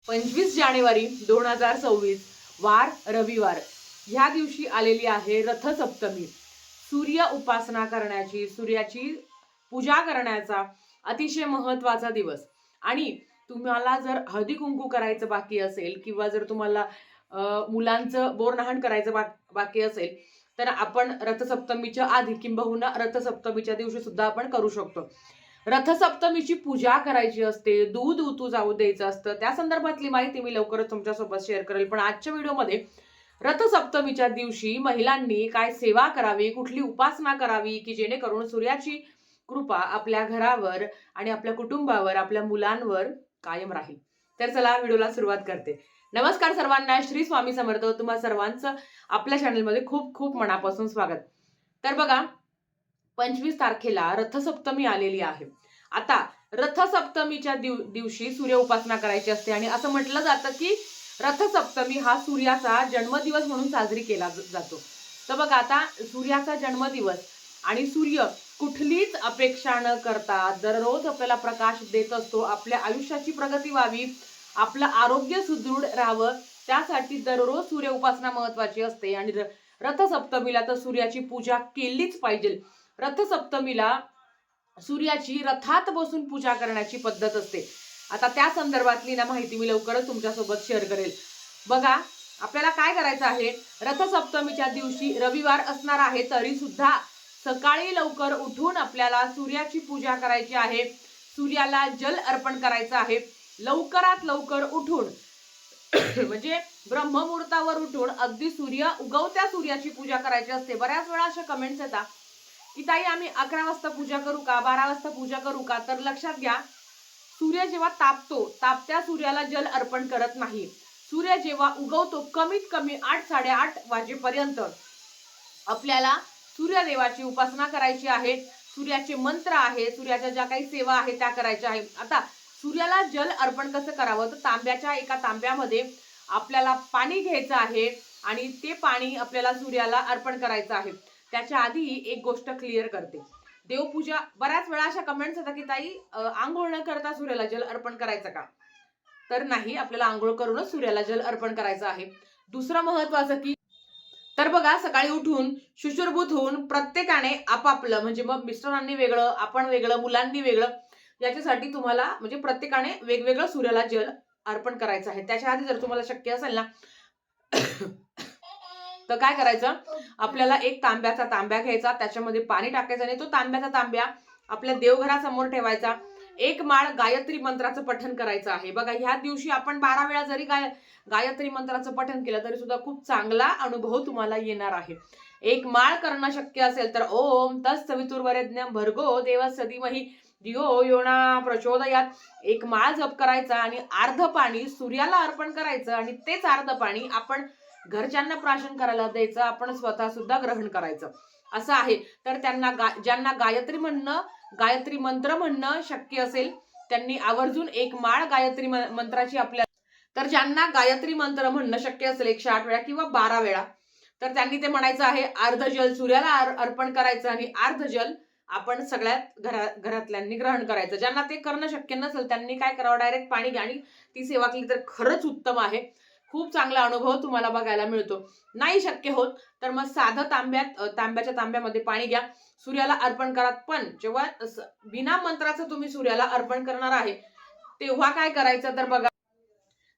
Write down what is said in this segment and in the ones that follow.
25 जानेवारी 2026 वार रविवार ह्या दिवशी आलेली आहे रथसप्तमी। सूर्य उपासना करण्याची, सूर्याची पूजा करण्याचा अतिशय महत्त्वाचा दिवस। आणि तुम्हाला जर हळदी कुंकू करायचं बाकी असेल किंवा जर तुम्हाला मुलांचं बोरनाहण करायचं बाकी असेल तर आपण रथसप्तमीच्या आधी किंबहुना रथसप्तमीच्या दिवशी सुद्धा आपण करू शकतो। रथसप्तमीची पूजा करायची असते, दूध उतू जाऊ द्यायचं असतं, त्या संदर्भातली माहिती मी लवकरच तुमच्यासोबत शेअर करेल। पण आजच्या व्हिडिओमध्ये रथसप्तमीच्या दिवशी महिलांनी काय सेवा करावी, कुठली उपासना करावी की जेणेकरून सूर्याची कृपा आपल्या घरावर आणि आपल्या कुटुंबावर, आपल्या मुलांवर कायम राहील। तर चला व्हिडिओला सुरुवात करते। नमस्कार सर्वांना, श्री स्वामी समर्थ। तुम्हा सर्वांचं आपल्या चॅनलमध्ये खूप खूप मनापासून स्वागत। तर बघा, 25 तारखेला रथसप्तमी आलेली आहे। आता रथसप्तमीच्या दिवशी सूर्य उपासना करायची असते आणि असं म्हटलं जातं की रथसप्तमी हा सूर्याचा जन्मदिवस म्हणून साजरी केला जातो। तर बघा, आता सूर्याचा जन्मदिवस आणि सूर्य कुठलीच अपेक्षा न करता दररोज आपल्याला प्रकाश देत असतो। आपल्या आयुष्याची प्रगती व्हावी, आपलं आरोग्य सुदृढ राहावं, त्यासाठी दररोज सूर्य उपासना महत्त्वाची असते। आणि रथसप्तमीला तर सूर्याची पूजा केलीच पाहिजे। रथसप्तमीला सूर्याची रथात बसून पूजा करण्याची पद्धत असते। आता त्या संदर्भातली ना माहिती मी लवकरच तुमच्यासोबत शेअर करेल। बघा, आपल्याला काय करायचं आहे, रथसप्तमीच्या दिवशी रविवार असणार आहे तरी सुद्धा सकाळी लवकर उठून आपल्याला सूर्याची पूजा करायची आहे, सूर्याला जल अर्पण करायचं आहे। लवकरात लवकर उठून म्हणजे ब्रह्ममुहूर्तावर उठून अगदी उगवत्या सूर्याची पूजा करायची असते। बऱ्याच वेळा अशा कमेंट्स येतात की ताई आम्ही 11 वाजता पूजा करू का, 12 वाजता पूजा करू का? तर लक्षात घ्या, सूर्य जेव्हा तापतो, तापत्या सूर्याला जल अर्पण करत नाही। सूर्य जेव्हा उगवतो कमीत कमी 8 8:30 वाजेपर्यंत आपल्याला सूर्यदेवाची उपासना करायची आहे। सूर्याचे मंत्र आहे, सूर्याच्या ज्या काही सेवा आहे त्या करायच्या आहे। आता सूर्याला जल अर्पण कसं करावं, तर तांब्याच्या एका तांब्यामध्ये आपल्याला पाणी घ्यायचं आहे आणि ते पाणी आपल्याला सूर्याला अर्पण करायचं आहे। त्याच्या आधी एक गोष्ट क्लिअर करते, देवपूजा। बऱ्याच वेळा अशा कमेंट्स येतात की ताई आंघोळ न करता सूर्याला जल अर्पण करायचं का? तर नाही, आपल्याला आंघोळ करूनच सूर्याला जल अर्पण करायचं आहे। दुसरं महत्वाचं की, तर बघा, सकाळी उठून शुचिर्भूत होऊन प्रत्येकाने आपापलं, म्हणजे मग मिस्टरांनी वेगळं, आपण वेगळं, मुलांनी वेगळं, याच्यासाठी तुम्हाला म्हणजे प्रत्येकाने वेगवेगळं सूर्याला जल अर्पण करायचं आहे। त्याच्या आधी जर तुम्हाला शक्य असेल ना तर काय करायचं, आपल्याला एक तांब्याचा तांब्या घ्यायचा, त्याच्यामध्ये पाणी टाकायचं आणि तो तांब्याचा तांब्या आपल्या देवघरासमोर ठेवायचा। एक माळ गायत्री मंत्राचं पठण करायचं आहे। बघा, ह्या दिवशी आपण 12 वेळा जरी गायत्री मंत्राचं पठण केलं तरी सुद्धा खूप चांगला अनुभव तुम्हाला येणार आहे। एक माळ करणं शक्य असेल तर ओम तत्सवितुर्वरेण्यं भर्गो देवस्य धीमहि धियो यो न प्रचोदयात्, एक माळ जप करायचा आणि अर्ध पाणी सूर्याला अर्पण करायचं आणि तेच अर्ध पाणी आपण घरच्यांना प्राशन करायला द्यायचं, आपण स्वतः सुद्धा ग्रहण करायचं, असं आहे। तर ज्यांना गायत्री मंत्र म्हणणं शक्य असेल त्यांनी आवर्जून एक माळ गायत्री मंत्राची तर ज्यांना गायत्री मंत्र म्हणणं शक्य असेल 108 वेळा किंवा 12 वेळा, तर त्यांनी ते म्हणायचं आहे। अर्ध जल सूर्याला अर्पण करायचं आणि अर्ध जल आपण सगळ्यात घरातल्यांनी ग्रहण करायचं। ज्यांना ते करणं शक्य नसेल त्यांनी काय करावं, डायरेक्ट पाणी घ्या आणि ती सेवा केली तर खरंच उत्तम आहे। खूप चांगला अनुभव तुम्हाला बघायला मिळतो। नाही शक्य होत तर मग साधं तांब्याच्या तांब्यामध्ये पाणी घ्या, सूर्याला अर्पण करा। पण जेव्हा बिना मंत्राचं तुम्ही सूर्याला अर्पण करणार आहे तेव्हा काय करायचं, तर बघा,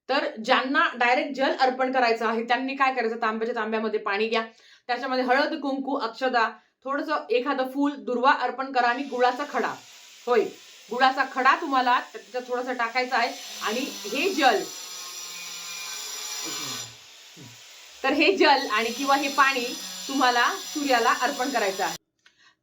तर ज्यांना डायरेक्ट जल अर्पण करायचं आहे त्यांनी काय करायचं, तांब्याच्या तांब्यामध्ये पाणी घ्या, त्याच्यामध्ये हळद, कुंकू, अक्षदा, थोडंसं एखादं फूल, दुर्वा अर्पण करा आणि गुळाचा खडा, होय, गुळाचा खडा तुम्हाला त्याच्यात थोडंसं टाकायचं आहे। आणि हे जल आणि किंवा हे पाणी तुम्हाला सूर्याला अर्पण करायचं आहे।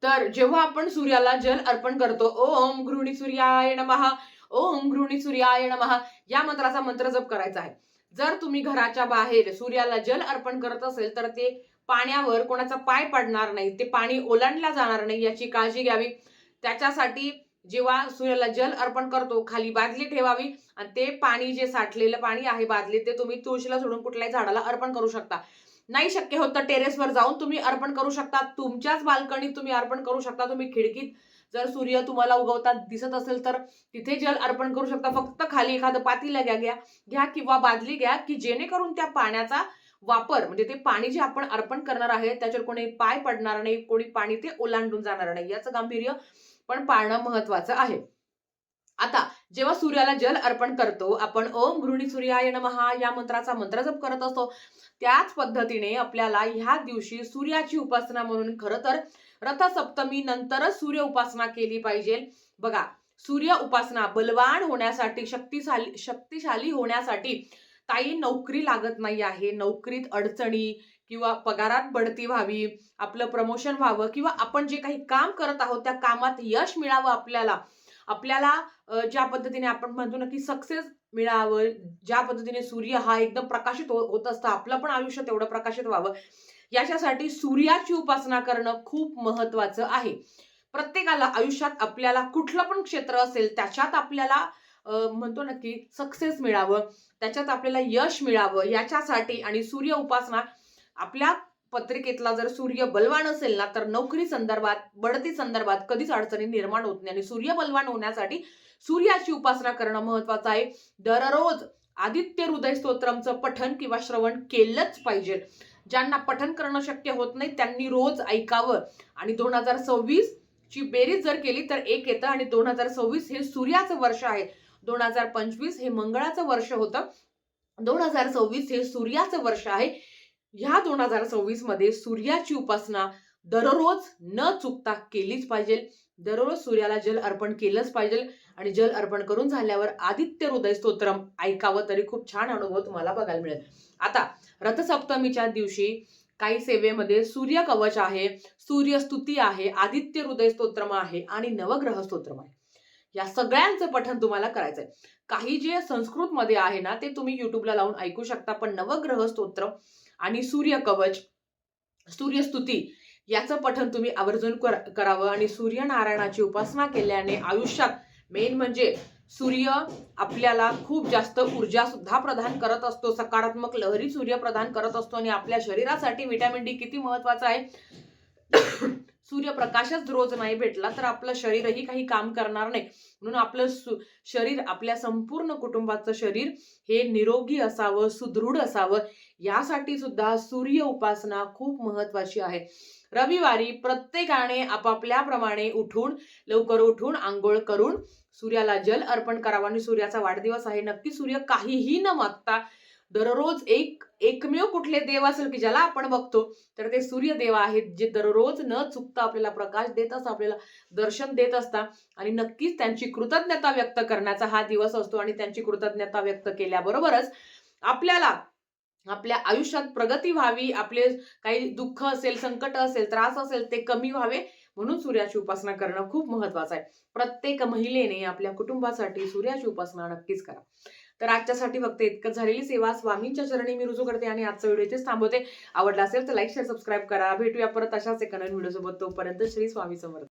तर जेव्हा आपण सूर्याला जल अर्पण करतो, ओम गृहिणी सूर्याय नमः, ओम गृहिणी सूर्याय नमः, या मंत्राचा मंत्र जप करायचा आहे। जर तुम्ही घराच्या बाहेर सूर्याला जल अर्पण करत असेल तर ते पाण्यावर कोणाचा पाय पडणार नाही, ते पाणी ओलांडला जाणार नाही, याची काळजी घ्यावी। त्याच्यासाठी जेव्हा सूर्याला जल अर्पण करतो खाली बादली ठेवावी आणि ते पाणी, जे साठलेलं पाणी आहे बादलीत, ते तुम्ही तुळशीला सोडून कुठल्याही झाडाला अर्पण करू शकता। नाही शक्य होत तर टेरेसवर जाऊन तुम्ही अर्पण करू शकता, तुमच्याच बाल्कनीत तुम्ही अर्पण करू शकता, तुम्ही खिडकीत जर सूर्य तुम्हाला उगवतात दिसत असेल तर तिथे जल अर्पण करू शकता. फक्त खाली एखादं पातेलं घ्या किंवा बादली घ्या, की जेणेकरून त्या पाण्याचा वापर म्हणजे ते पाणी जे आपण अर्पण करणार आहे त्याच्यावर कोणी पाय पडणार नाही, कोणी पाणी ते ओलांडून जाणार नाही, याचं गांभीर्य पण पाळणं महत्वाचं आहे. आता जेव्हा सूर्याला जल अर्पण करतो आपण, ओम घृणी सूर्याय नमः या मंत्राचा मंत्रजप करत असतो. त्याच पद्धतीने आपल्याला ह्या दिवशी सूर्याची उपासना म्हणून खरं तर रथसप्तमी नंतरच सूर्य उपासना केली पाहिजे. बघा, सूर्य उपासना बलवान होण्यासाठी, शक्तिशाली होण्यासाठी काही नोकरी लागत नाही आहे. नोकरीत अडचणी किंवा पगारात बढती व्हावी, आपलं प्रमोशन व्हावं किंवा आपण जे काही काम करत आहोत त्या कामात यश मिळावं आपल्याला, ज्या पद्धतीने आपण म्हणतो ना की सक्सेस मिळावं, ज्या पद्धतीने सूर्य हा एकदम प्रकाशित होत असतं, आपलं पण आयुष्य तेवढं प्रकाशित व्हावं, याच्यासाठी सूर्याची उपासना करणं खूप महत्वाचं आहे. प्रत्येकाला आयुष्यात आपल्याला कुठलं पण क्षेत्र असेल त्याच्यात आपल्याला म्हणतो ना की सक्सेस मिळावं, त्याच्यात आपल्याला यश मिळावं याच्यासाठी, आणि सूर्य उपासना आपल्या पत्रिकेतला जर सूर्य बलवान असेल ना तर नोकरी संदर्भात, बढती संदर्भात कधीच अडचणी निर्माण होत नाही. आणि सूर्य बलवान होण्यासाठी सूर्याची उपासना करणं महत्वाचं आहे. दररोज आदित्य हृदय स्तोत्रमचं पठण किंवा श्रवण केलंच पाहिजे. ज्यांना पठण करणं शक्य होत नाही त्यांनी रोज ऐकावं. आणि 2026 ची बेरीज जर केली तर 1 येतं, आणि 2026 हे सूर्याचं वर्ष आहे. 2025 हे मंगळाचं वर्ष होतं, 2026 हे सूर्याचं वर्ष आहे. ह्या 2026 मध्ये सूर्याची उपासना दररोज न चुकता केलीच पाहिजे. दररोज सूर्याला जल अर्पण केलंच पाहिजे. आणि जल अर्पण करून झाल्यावर आदित्य हृदय स्तोत्रम ऐकावं, तरी खूप छान अनुभव तुम्हाला बघायला मिळेल. आता रथसप्तमीच्या दिवशी काही सेवेमध्ये सूर्य कवच आहे, सूर्यस्तुती आहे, आदित्य हृदय स्तोत्रम आहे आणि नवग्रह स्तोत्रम आहे. या सगळ्यांचं पठण तुम्हाला करायचंय. काही जे संस्कृत मध्ये आहे ना ते तुम्ही युट्यूबला लावून ऐकू शकता, पण नवग्रह स्तोत्र आणि सूर्य कवच, सूर्यस्तुती याचं पठण तुम्ही आवर्जून करावं. आणि सूर्यनारायणाची उपासना केल्याने आयुष्यात मेन म्हणजे सूर्य आपल्याला खूप जास्त ऊर्जा सुद्धा प्रदान करत असतो, सकारात्मक लहरी सूर्य प्रदान करत असतो. आणि आपल्या शरीरासाठी व्हिटॅमिन डी किती महत्वाचं आहे. सूर्यप्रकाशच रोज नाही भेटला तर आपलं शरीरही काही काम करणार नाही. म्हणून आपलं शरीर, आपल्या संपूर्ण कुटुंबाचं शरीर हे निरोगी असावं, सुदृढ असावं, यासाठी सुद्धा सूर्य उपासना खूप महत्वाची आहे. रविवारी प्रत्येकाने आपापल्याप्रमाणे लवकर उठून आंघोळ करून सूर्याला जल अर्पण करावं. आणि सूर्याचा वाढदिवस आहे, नक्की सूर्य काहीही न मागता दररोज एकमेव कुठले देव असेल की ज्याला आपण बघतो तर ते सूर्यदेव आहेत, जे दररोज न चुकता आपल्याला प्रकाश देत असतात, आपल्याला दर्शन देत असतात. आणि नक्कीच त्यांची कृतज्ञता व्यक्त करण्याचा हा दिवस असतो. आणि त्यांची कृतज्ञता व्यक्त केल्याबरोबरच आपल्याला आपल्या आयुष्यात प्रगती व्हावी, आपले काही दुःख असेल, संकट असेल, त्रास असेल ते कमी व्हावे, म्हणून सूर्याची उपासना करणं खूप महत्वाचं आहे. प्रत्येक महिलेने आपल्या कुटुंबासाठी सूर्याची उपासना नक्कीच करा. तर आजच्यासाठी फक्त इतकं. झालेली सेवा स्वामींच्या चरणी मी रुजू करते आणि आजचा व्हिडिओ इथेच थांबवते. आवडला असेल तर लाईक शेअर सबस्क्राईब करा. भेटूया परत अशाच एका नवीन व्हिडिओ सोबत. तोपर्यंत श्री स्वामी समर्थ.